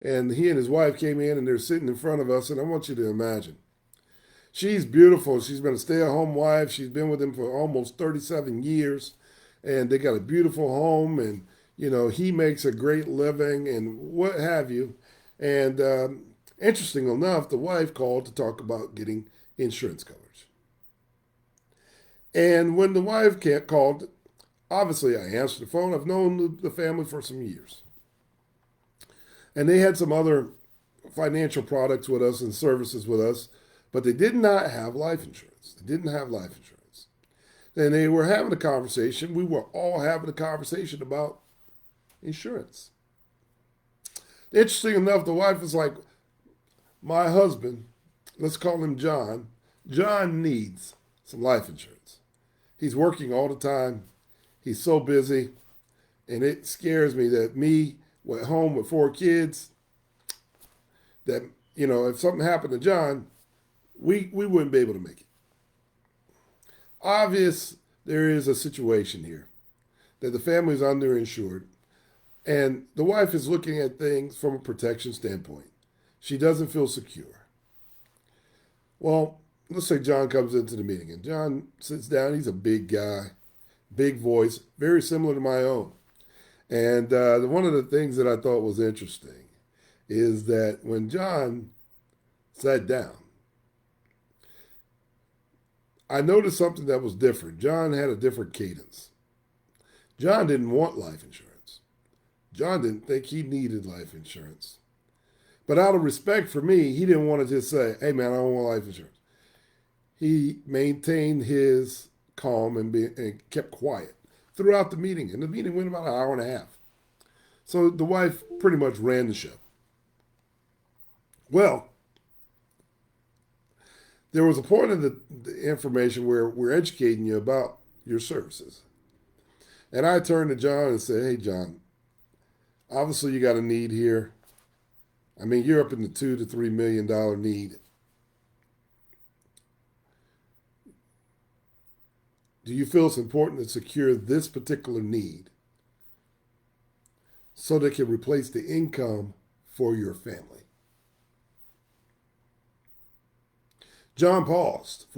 And he and his wife came in and they're sitting in front of us. And I want you to imagine. She's beautiful. She's been a stay at home wife. She's been with him for almost 37 years. And they got a beautiful home. And, he makes a great living and what have you. And interesting enough, the wife called to talk about getting insurance coverage. And when the wife called, obviously I answered the phone. I've known the family for some years. And they had some other financial products with us and services with us, but they did not have life insurance. They didn't have life insurance. And they were having a conversation. We were all having a conversation about insurance. Interesting enough, the wife was like, my husband, let's call him John. John needs some life insurance. He's working all the time. He's so busy. And it scares me that me at home with 4 kids, that, if something happened to John, we wouldn't be able to make it. Obvious, there is a situation here that the family is underinsured, and the wife is looking at things from a protection standpoint. She doesn't feel secure. Well, let's say John comes into the meeting, and John sits down. He's a big guy, big voice, very similar to my own. And one of the things that I thought was interesting is that when John sat down, I noticed something that was different. John had a different cadence. John didn't want life insurance. John didn't think he needed life insurance. But out of respect for me, he didn't want to just say, hey, man, I don't want life insurance. He maintained his calm and kept quiet throughout the meeting. And the meeting went about an hour and a half. So the wife pretty much ran the show. Well, there was a point in the information where we're educating you about your services. And I turned to John and said, hey, John, obviously you got a need here. I mean, you're up in the $2 to $3 million need. Do you feel it's important to secure this particular need so they can replace the income for your family? John paused